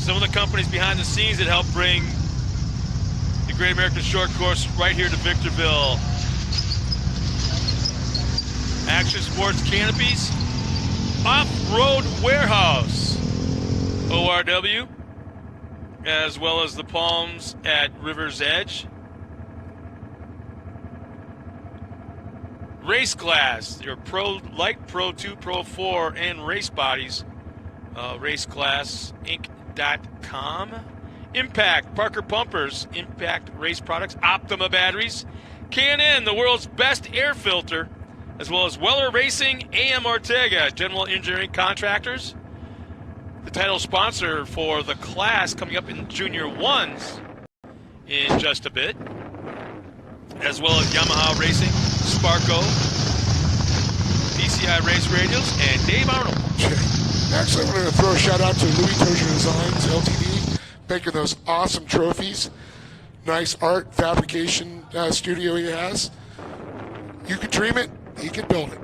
some of the companies behind the scenes that help bring the Great American Short Course right here to Victorville. Action Sports Canopies, Off-Road Warehouse, ORW, as well as the Palms at River's Edge. Race Class, your Light, Pro 2, Pro 4, and race bodies. RaceClassInc.com. Impact, Parker Pumpers, Impact Race Products, Optima Batteries, K&N, the world's best air filter, as well as Weller Racing, AM Ortega, General Engineering Contractors. The title sponsor for the class coming up in Junior 1s in just a bit, as well as Yamaha Racing, Sparco, PCI Race Radios, and Dave Arnold. Next, I'm going to throw a shout out to Louis Tozier Designs, LTD, making those awesome trophies. Nice art fabrication studio he has. You can dream it, he can build it.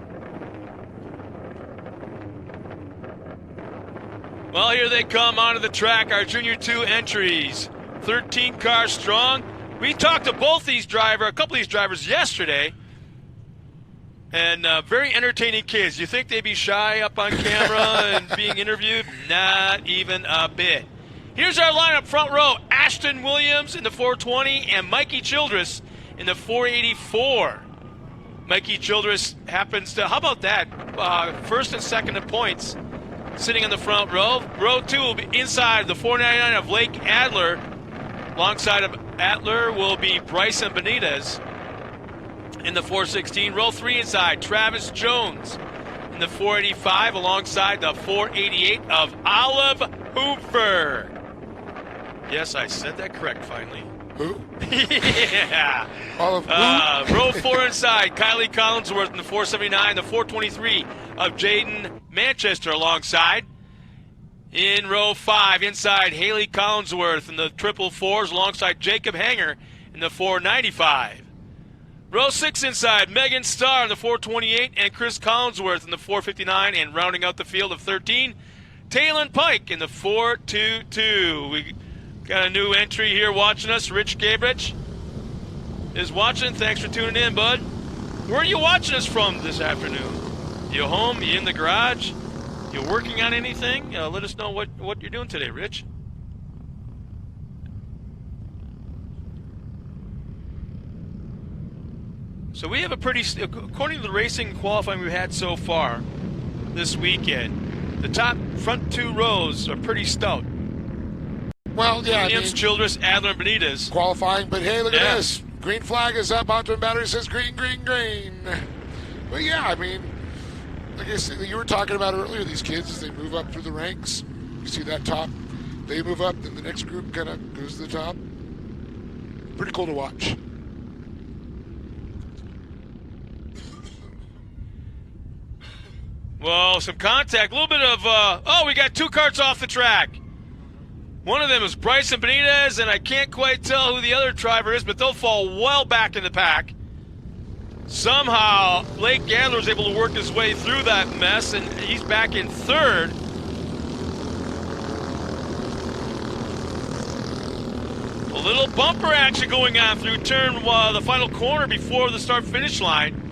Well, here they come onto the track, our Junior 2 entries. 13 cars strong. We talked to both these drivers, a couple of these drivers yesterday, and very entertaining kids. You think they'd be shy up on camera and being interviewed? Not even a bit. Here's our lineup, front row. Ashton Williams in the 420 and Mikey Childress in the 484. Mikey Childress happens to, how about that, first and second in points, sitting in the front row. Row 2 will be inside the 499 of Lake Adler. Alongside of Adler will be Bryson Benitez in the 416. Row 3 inside, Travis Jones in the 485 alongside the 488 of Olive Hoover. Yes, I said that correct finally. Who? Yeah. Olive who? Row 4 inside, Kylie Collinsworth in the 479, the 423 of Jaden Manchester alongside. In row 5 inside, Haley Collinsworth in the 444s alongside Jacob Hanger in the 495. Row 6 inside, Megan Starr in the 428 and Chris Collinsworth in the 459, and rounding out the field of 13, Taylon Pike in the 422. We got a new entry here watching us. Rich Gabrich is watching. Thanks for tuning in, bud. Where are you watching us from this afternoon? You home? You in the garage? You working on anything? Let us know what you're doing today, Rich. So we have a pretty, according to the racing qualifying we've had so far this weekend, the top front 2 rows are pretty stout. Well, yeah. Williams, Childress, Adler, and Benitez. Qualifying, but hey, look at this. Green flag is up. Mountain Battery says green, green, green. But yeah, I mean, like I said, you were talking about earlier, these kids, as they move up through the ranks, you see that top, they move up, then the next group kind of goes to the top. Pretty cool to watch. Well, some contact, a little bit of, we got 2 carts off the track. One of them is Bryson Benitez, and I can't quite tell who the other driver is, but they'll fall well back in the pack. Somehow, Lake Adler was able to work his way through that mess, and he's back in 3rd. A little bumper action going on through turn the final corner before the start-finish line.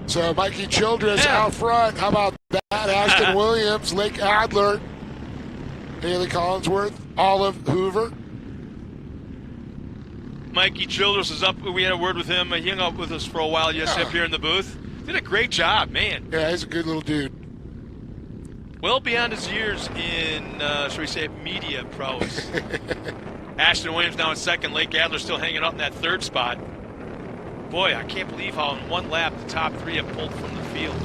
So Mikey Childress out front. How about that? Ashton Williams, Lake Adler, Haley Collinsworth, Olive Hoover. Mikey Childress is up. We had a word with him. He hung out with us for a while yesterday up here in the booth. Did a great job, man. Yeah, he's a good little dude. Well beyond his years in, shall we say, media prowess. Ashton Williams now in 2nd. Lake Adler still hanging out in that 3rd spot. Boy, I can't believe how in one lap the top 3 have pulled from the field.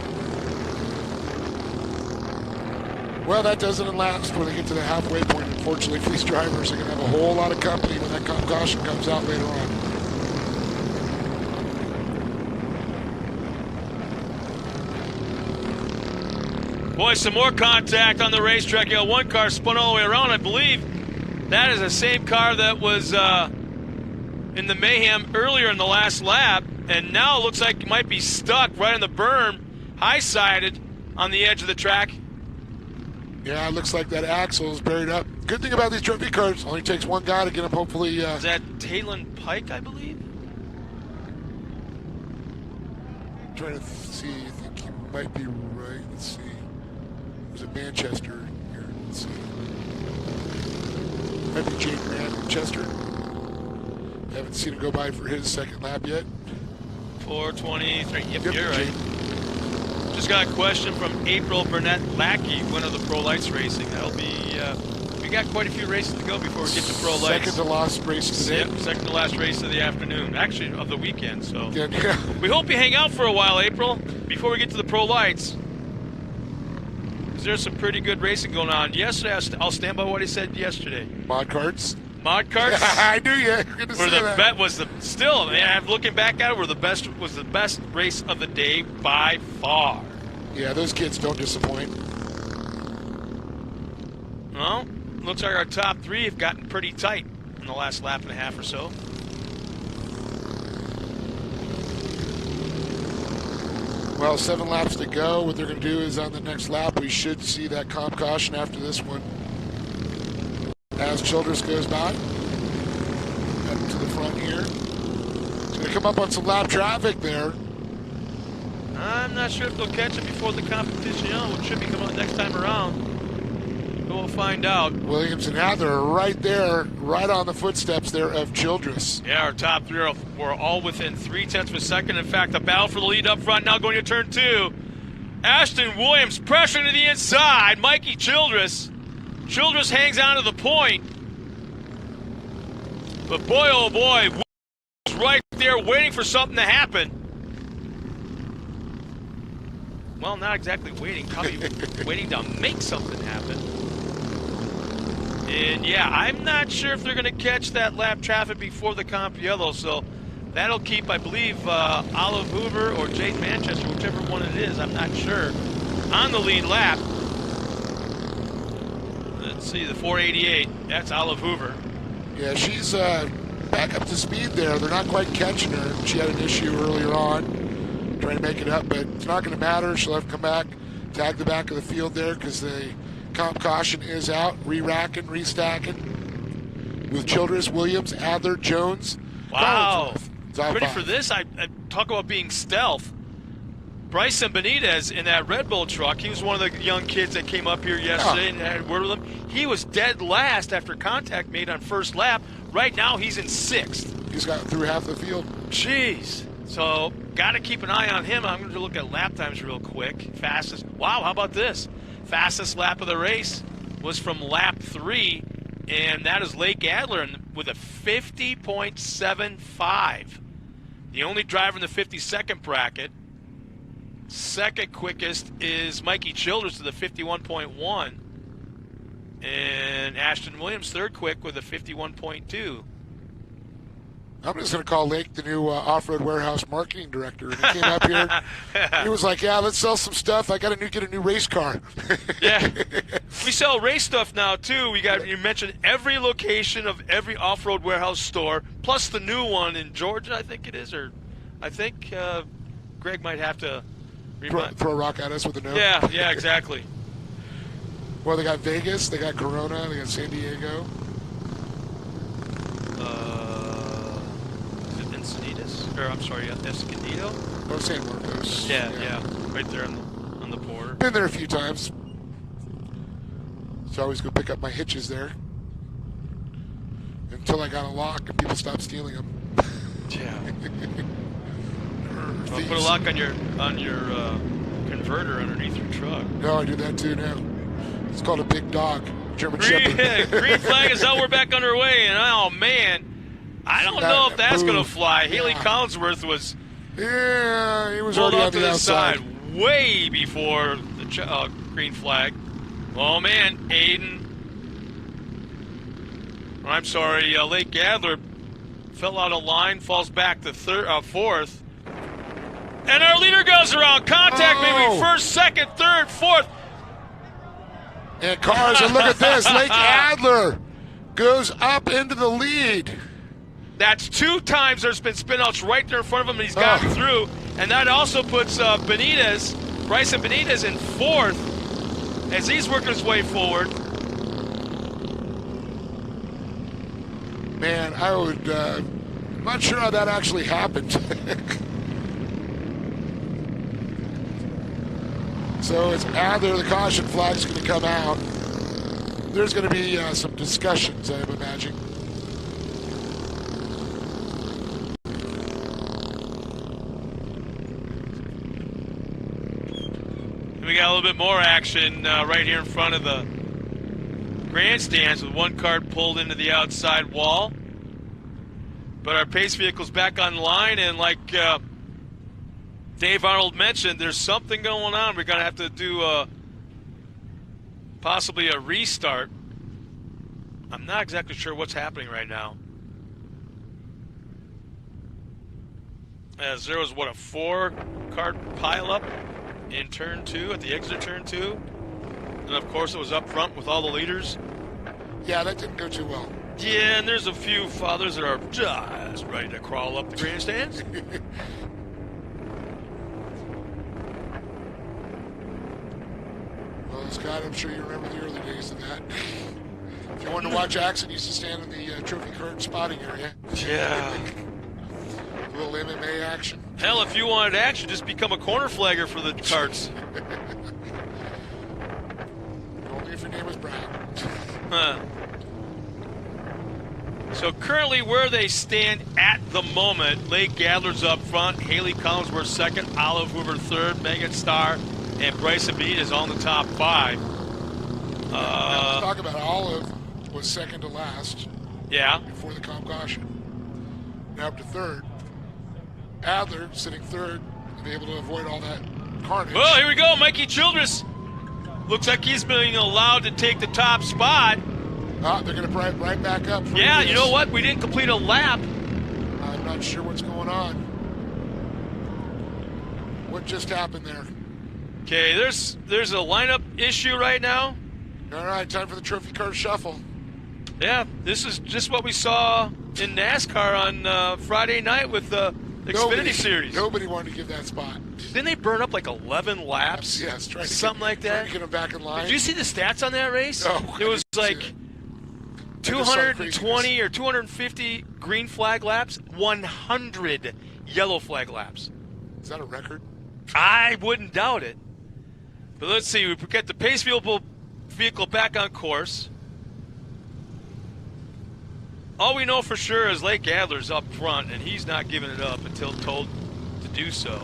Well, that doesn't last when they get to the halfway point. Unfortunately for these drivers, they're going to have a whole lot of company when that caution comes out later on. Boy, some more contact on the racetrack. You got one car spun all the way around. I believe that is the same car that was in the mayhem earlier in the last lap. And now it looks like he might be stuck right on the berm, high-sided on the edge of the track. Yeah, it looks like that axle is buried up. Good thing about these trophy cars, only takes one guy to get them hopefully. Is that Talon Pike, I believe? I'm trying to see, I think he might be right. Let's see. Was it Manchester here? Let's see. Might be Jake Manchester. Haven't seen him go by for his second lap yet. 4:23. Yep, you're Jake. right. Just got a question from April Burnett Lackey, winner of the Pro Lights racing. That'll be, we got quite a few races to go before we get to Pro Lights. Second to last race of the day. Yep, second to last race of the afternoon. Actually, of the weekend. So Yeah. we hope you hang out for a while, April, before we get to the Pro Lights. There's some pretty good racing going on. Yesterday, I'll stand by what he said yesterday. Mod carts. Mod carts. I knew you. Good to see that. Bet was the still. Man, looking back at it, was the best race of the day by far. Yeah, those kids don't disappoint. Well, looks like our top three have gotten pretty tight in the last lap and a half or so. Well, 7 laps to go. What they're going to do is on the next lap, we should see that comp caution after this one. As Childress goes by, up to the front here. It's going to come up on some lap traffic there. I'm not sure if they'll catch it before the competition. It should be coming out next time around. But we'll find out. Williams and Adler are right there, right on the footsteps there of Childress. Yeah, our top three were all within 0.3 of a second. In fact, the battle for the lead up front now going to turn 2. Ashton Williams pressuring to the inside. Mikey Childress. Childress hangs on to the point. But boy, oh boy, was right there waiting for something to happen. Well, not exactly waiting, probably waiting to make something happen. And yeah, I'm not sure if they're going to catch that lap traffic before the comp yellow, so that'll keep, I believe, Olive Hoover or Jade Manchester, whichever one it is, I'm not sure, on the lead lap. Let's see, the 488, that's Olive Hoover. Yeah, she's back up to speed there. They're not quite catching her. She had an issue earlier on, trying to make it up, but it's not going to matter. She'll have to come back, tag the back of the field there because the comp caution is out, re-racking, restacking with Childress, Williams, Adler, Jones. Wow. Ready for this? I talk about being stealth. Bryson Benitez in that Red Bull truck, he was one of the young kids that came up here yesterday and had word with him. He was dead last after contact made on first lap. Right now, he's in 6th. He's got through half the field. Jeez. So, got to keep an eye on him. I'm going to look at lap times real quick. Fastest. Wow, how about this? Fastest lap of the race was from lap 3, and that is Lake Adler with a 50.75. The only driver in the 52nd bracket. Second quickest is Mikey Childress with a 51.1. And Ashton Williams, third quick with a 51.2. I'm just going to call Lake the new off-road warehouse marketing director. And he came up here. He was like, yeah, let's sell some stuff. I got to get a new race car. Yeah. We sell race stuff now, too. You mentioned every location of every off-road warehouse store, plus the new one in Georgia, I think it is. Or I think Greg might have to throw a rock at us with a note. Yeah, exactly. Well, they got Vegas, they got Corona, they got San Diego. Is it Encinitas? Or I'm sorry, Escondido? Oh, San Marcos. Yeah, right there on the border. Been there a few times. So I always go pick up my hitches there. Until I got a lock and people stopped stealing them. Yeah. Well, put a lock on your converter underneath your truck. No, I do that too now. It's called a big dog, German Shepherd. Green flag is out. We're back underway, and oh man, I don't know if that's going to fly. Yeah. Haley Collinsworth was he was pulled already up to on the the outside. side way before the green flag. Oh man, Aiden. I'm sorry, Lake Adler fell out of line, falls back to 4th. And our leader goes around. Contact maybe 1st, 2nd, 3rd, 4th. And cars, and look at this. Lake Adler goes up into the lead. That's 2 times there's been spinouts right there in front of him, and he's gotten through. And that also puts Bryson Benitez in 4th as he's working his way forward. Man, I'm not sure how that actually happened. So it's Adler, the caution flag's going to come out. There's going to be some discussions, I'm imagining. We got a little bit more action right here in front of the grandstands with one cart pulled into the outside wall. But our pace vehicle's back online, and like Dave Arnold mentioned, there's something going on. We're going to have to do possibly a restart. I'm not exactly sure what's happening right now. As there was, what, a 4-cart pileup in turn 2, at the exit of turn 2. And of course it was up front with all the leaders. Yeah, that didn't go too well. Yeah, and there's a few fathers that are just ready to crawl up the grandstands. Well, Scott, I'm sure you remember the early days of that. If you wanted to watch Axon, used to stand in the trophy cart spotting area. Yeah. A little MMA action. Hell, if you wanted action, just become a corner flagger for the carts. Only if your name was Brown. Huh. So currently where they stand at the moment, Lake Gadler's up front, Haley Collinsworth second, Olive Hoover third, Megan Starr, and Bryson Beat is on the top 5. Now, let's talk about Olive was second to last. Yeah. Before the comp caution. Now up to third. Adler sitting third to be able to avoid all that carnage. Well, here we go, Mikey Childress. Looks like he's being allowed to take the top spot. They're going to right back up. Yeah, you know what? We didn't complete a lap. I'm not sure what's going on. What just happened there? Okay, there's a lineup issue right now. All right, time for the trophy cart shuffle. Yeah, this is just what we saw in NASCAR on Friday night with the Xfinity Series. Nobody wanted to give that spot. Didn't they burn up like 11 laps? Yes, something like that. Trying to get them back in line. Did you see the stats on that race? No. It was like 220 or 250 green flag laps, 100 yellow flag laps. Is that a record? I wouldn't doubt it. But let's see. We get the pace vehicle back on course. All we know for sure is Lake Adler's up front, and he's not giving it up until told to do so.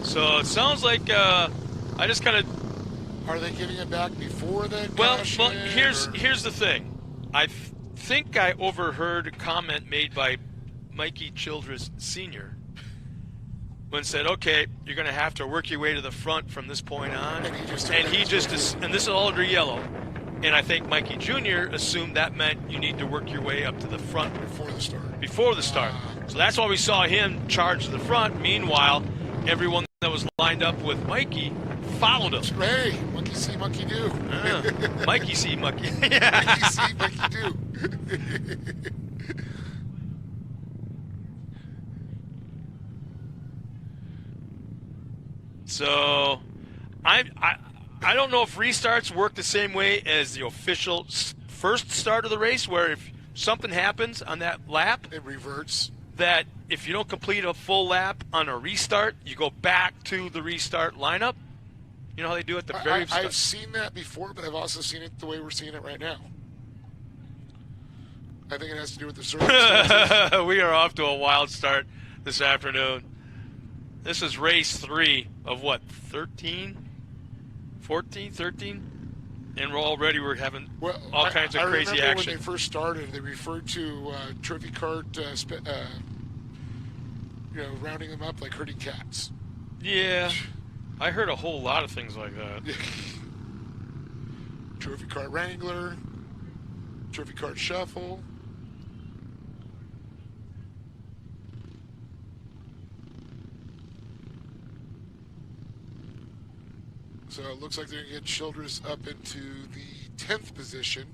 So it sounds like I just kind of. Are they giving it back before the caution? Well, here's the thing. I think I overheard a comment made by Mikey Childress Sr. when said, "Okay, you're going to have to work your way to the front from this point on," and this is all under yellow. And I think Mikey Jr. assumed that meant you need to work your way up to the front before the start. So that's why we saw him charge to the front. Meanwhile, everyone that was lined up with Mikey followed him. Hey, monkey see, monkey do. Mikey see, monkey. Monkey see, monkey do. So, I don't know if restarts work the same way as the official first start of the race, where if something happens on that lap, it reverts. That if you don't complete a full lap on a restart, you go back to the restart lineup. You know how they do it at the very start? I've seen that before, but I've also seen it the way we're seeing it right now. I think it has to do with the circumstances. We are off to a wild start this afternoon. This is race 3 of what, 13? 14, 13? And we're having all kinds of crazy action. I remember when they first started, they referred to trophy cart, rounding them up like herding cats. Yeah, I heard a whole lot of things like that. Trophy cart wrangler, trophy cart shuffle. So it looks like they're going to get Childress up into the 10th position.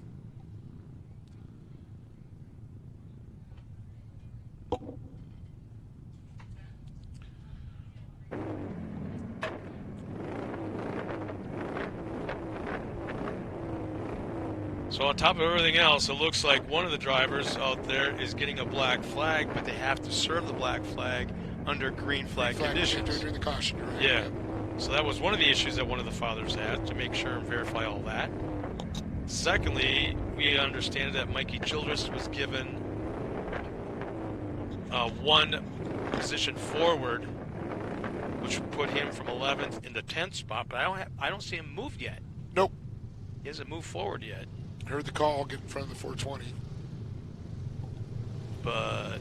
So on top of everything else, it looks like one of the drivers out there is getting a black flag, but they have to serve the black flag under green flag conditions. During the caution, right? Yeah. So that was one of the issues that one of the fathers had, to make sure and verify all that. Secondly, we understand that Mikey Childress was given one position forward, which would put him from 11th into 10th spot, but I don't see him moved yet. Nope. He hasn't moved forward yet. Heard the call, get in front of the 420. But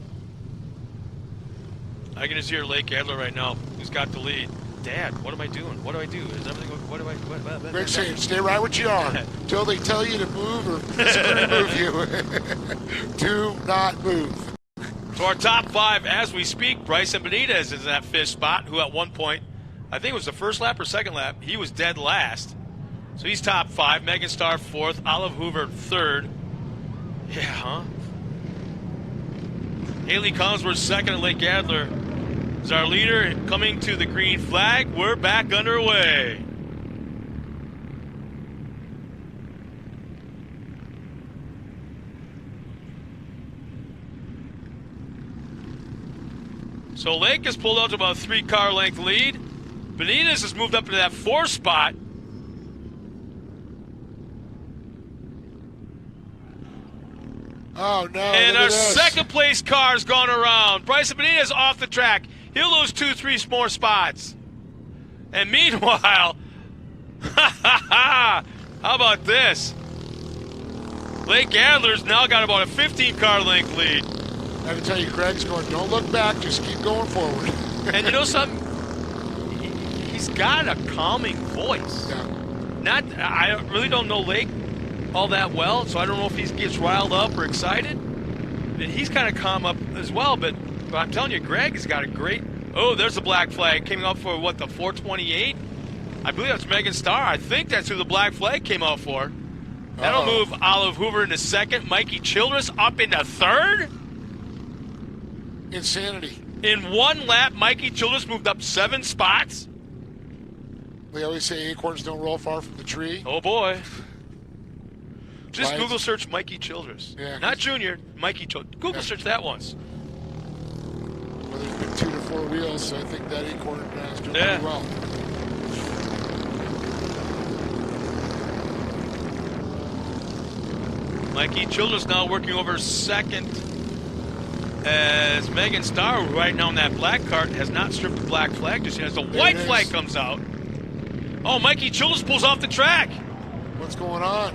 I can just hear Lake Adler right now, who's got the lead. Dad, what am I doing? What do I do? Is everything? What do I? What? Greg's saying, stay right where you are until they tell you to move or physically remove you. Do not move. So our top 5 as we speak, Bryson Benitez is in that 5th spot, who at one point, I think it was the first lap or second lap, he was dead last. So he's top 5. Megan Starr 4th. Olive Hoover 3rd. Yeah, huh? Haley Collinsworth 2nd, and Lake Adler is our leader. Coming to the green flag. We're back underway. So Lake has pulled out to about a 3-car length lead. Benitez has moved up into that 4th spot. Oh, no. And our second place car's gone around. Bryson Benitez off the track. He'll lose 2-3 more spots. And meanwhile, how about this? Lake Adler's now got about a 15-car length lead. I can tell you, Greg's going, don't look back, just keep going forward. And you know something? He's got a calming voice. Yeah. I really don't know Lake all that well, so I don't know if he gets riled up or excited. And he's kind of calm up as well, but I'm telling you, Greg has got a great... Oh, there's the black flag. Came up for, what, the 428? I believe that's Megan Starr. I think that's who the black flag came out for. That'll move Olive Hoover into 2nd. Mikey Childress up into 3rd. Insanity. In one lap, Mikey Childress moved up 7 spots. They always say acorns don't roll far from the tree. Oh, boy. Just Google search Mikey Childress. Yeah, not Junior, Mikey Childress. Google search that once. Well, there's been 2 to 4 wheels, so I think that acorn is doing pretty well. Mikey Childress now working over 2nd as Megan Starr, right now in that black cart, has not stripped the black flag just yet. As the white flag comes out. Oh, Mikey Childress pulls off the track. What's going on?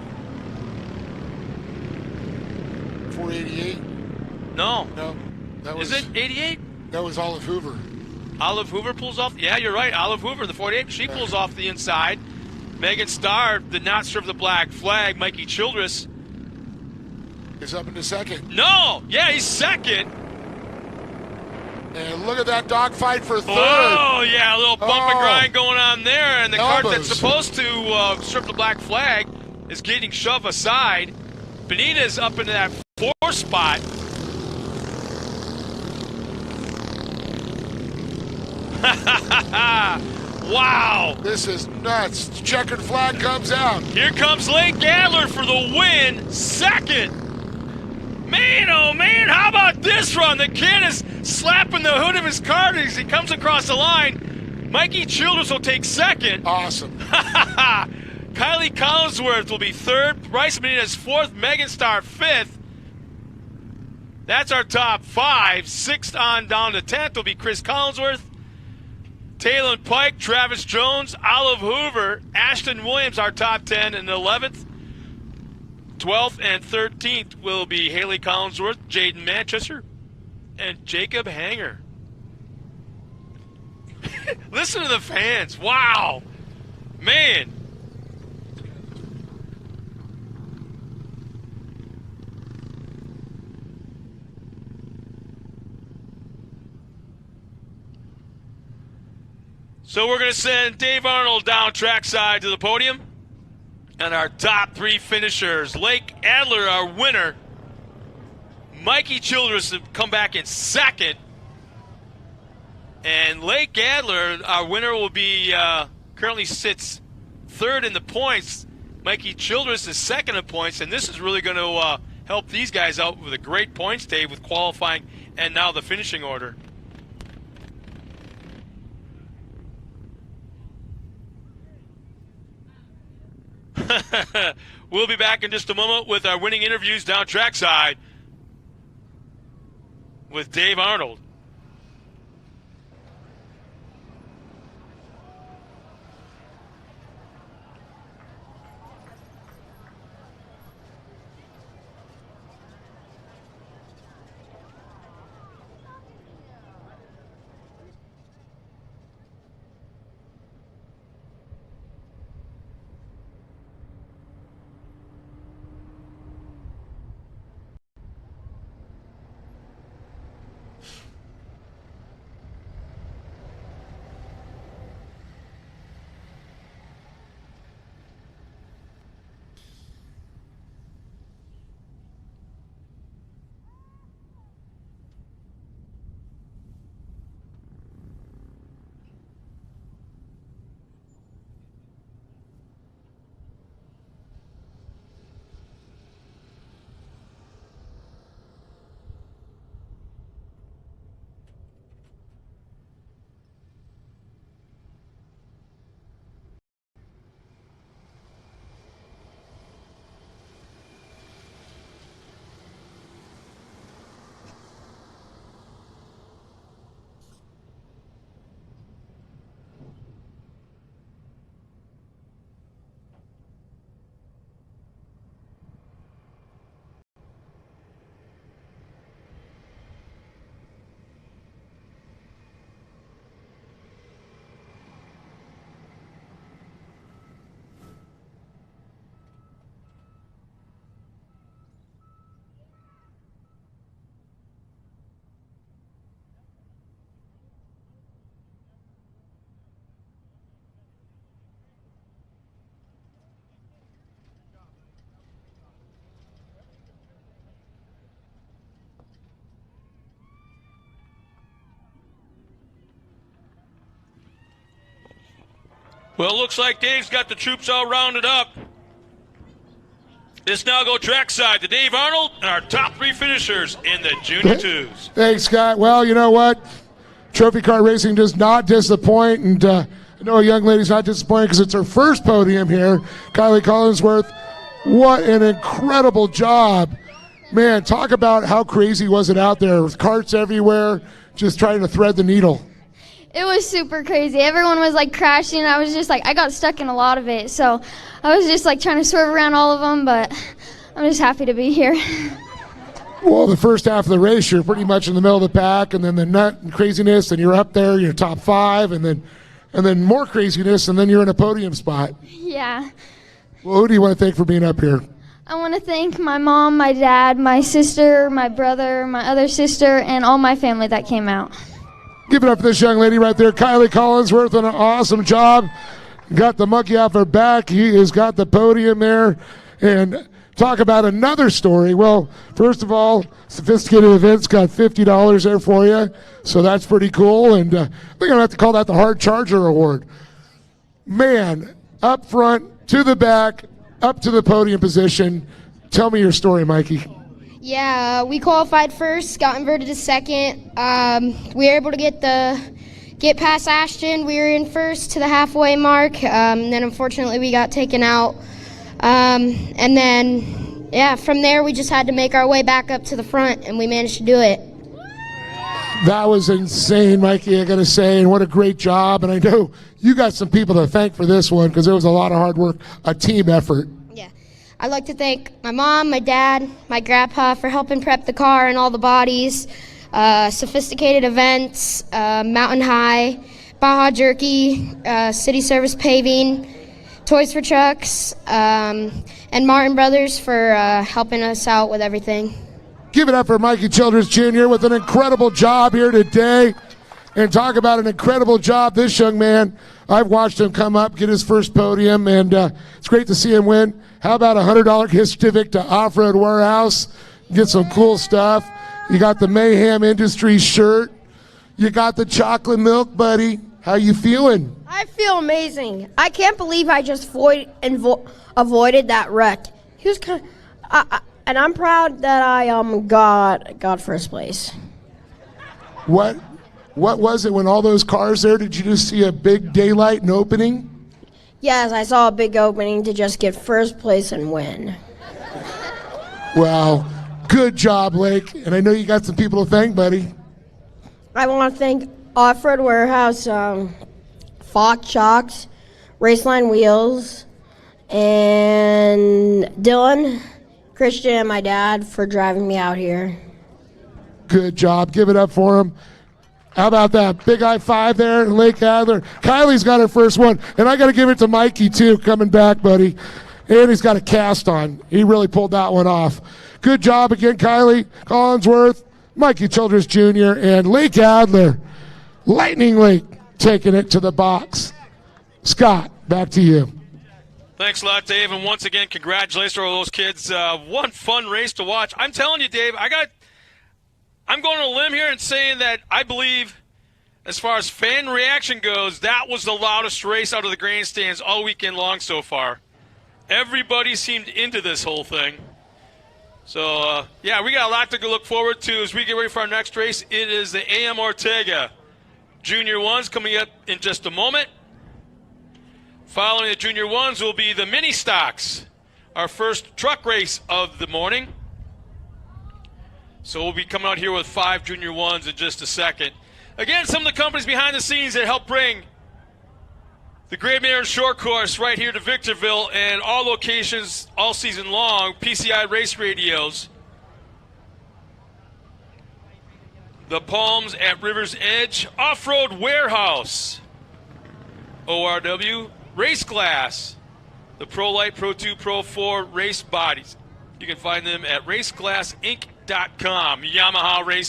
488? No. No. That was, is it 88? That was Olive Hoover. Olive Hoover pulls off? Yeah, you're right. Olive Hoover, the 48. She pulls off the inside. Megan Starr did not serve the black flag. Mikey Childress is up into 2nd. No! Yeah, he's 2nd. And look at that dogfight for 3rd. Oh, yeah, a little bump and grind going on there. And the cart that's supposed to strip the black flag is getting shoved aside. Benitez up into that 4th spot. Wow. This is nuts. The checkered flag comes out. Here comes Lake Adler for the win. 2nd. Man, oh man, how about this run? The kid is slapping the hood of his car as he comes across the line. Mikey Childress will take 2nd. Awesome. Kylie Collinsworth will be 3rd. Bryson Benitez 4th. Megan Starr 5th. That's our top 5. 6th on down to 10th will be Chris Collinsworth, Taylor Pike, Travis Jones, Olive Hoover, Ashton Williams, our top 10 in the 11th. 12th and 13th will be Haley Collinsworth, Jaden Manchester, and Jacob Hanger. Listen to the fans. Wow. Man. So we're going to send Dave Arnold down trackside to the podium. And our top 3 finishers, Lake Adler, our winner. Mikey Childress have come back in second. And Lake Adler, our winner, will be currently sits third in the points. Mikey Childress is second in points, and this is really going to help these guys out with a great points, Dave, with qualifying and now the finishing order. We'll be back in just a moment with our winning interviews down trackside with Dave Arnold. Well, it looks like Dave's got the troops all rounded up. Let's now go trackside to Dave Arnold and our top 3 finishers in the Junior 2s. Thanks, Scott. Well, you know what? Trophy car racing does not disappoint, and I know a young lady's not disappointed because it's her first podium here. Kylie Collinsworth, what an incredible job. Man, talk about how crazy was it out there with carts everywhere, just trying to thread the needle. It was super crazy. Everyone was like crashing. I was just like, I got stuck in a lot of it. So I was just like trying to swerve around all of them, but I'm just happy to be here. Well, the first half of the race, you're pretty much in the middle of the pack, and then the nut and craziness, and you're up there, you're top 5, and then more craziness, and then you're in a podium spot. Yeah. Well, who do you want to thank for being up here? I want to thank my mom, my dad, my sister, my brother, my other sister, and all my family that came out. Give it up for this young lady right there, Kylie Collinsworth, on an awesome job. Got the monkey off her back. He has got the podium there. And talk about another story. Well, first of all, Sophisticated Events got $50 there for you. So that's pretty cool. And I think I'm going to have to call that the Hard Charger Award. Man, up front, to the back, up to the podium position. Tell me your story, Mikey. Yeah, we qualified first, got inverted to second. We were able to get past Ashton. We were in first to the halfway mark. Then unfortunately we got taken out. And then, yeah, from there we just had to make our way back up to the front, and we managed to do it. That was insane, Mikey, I got to say, and what a great job. And I know you got some people to thank for this one because there was a lot of hard work, a team effort. Yeah. I'd like to thank my mom, my dad, my grandpa for helping prep the car and all the bodies, Sophisticated Events, Mountain High, Baja Jerky, City Service Paving, Toys for Trucks, and Martin Brothers for helping us out with everything. Give it up for Mikey Childress Jr. with an incredible job here today. And talk about an incredible job, this young man. I've watched him come up, get his first podium, and it's great to see him win. How about a $100 gift certificate to Off-Road Warehouse? Get some cool stuff. You got the Mayhem Industries shirt. You got the chocolate milk, buddy. How you feeling? I feel amazing. I can't believe I just avoided that wreck. He was kind of, and I'm proud that I got first place. What was it when all those cars there? Did you just see a big daylight and opening? Yes, I saw a big opening to just get first place and win. Well, good job, Lake. And I know you got some people to thank, buddy. I want to thank Off-Road Warehouse, Fox Shocks, Raceline Wheels, and Dylan, Christian, and my dad for driving me out here. Good job. Give it up for him. How about that? Big high five there, Lake Adler. Kylie's got her first one. And I got to give it to Mikey, too, coming back, buddy. And he's got a cast on. He really pulled that one off. Good job again, Kylie Collinsworth, Mikey Childress Jr., and Lake Adler. Lightning Lake taking it to the box. Scott, back to you. Thanks a lot, Dave. And once again, congratulations to all those kids. One fun race to watch. I'm telling you, Dave, I'm going on a limb here and saying that I believe, as far as fan reaction goes, that was the loudest race out of the grandstands all weekend long so far. Everybody seemed into this whole thing. So, yeah, we got a lot to look forward to as we get ready for our next race. It is the A.M. Ortega Junior 1s coming up in just a moment. Following the Junior 1s will be the Mini Stocks, our first truck race of the morning. So we'll be coming out here with 5 Junior 1s in just a second. Again, some of the companies behind the scenes that help bring the Great American Short Course right here to Victorville and all locations all season long. PCI Race Radios, the Palms at River's Edge, Off-Road Warehouse, ORW, Race Glass, the Pro Light, Pro 2, Pro 4 race bodies. You can find them at raceglassinc.com. Yamaha Racing.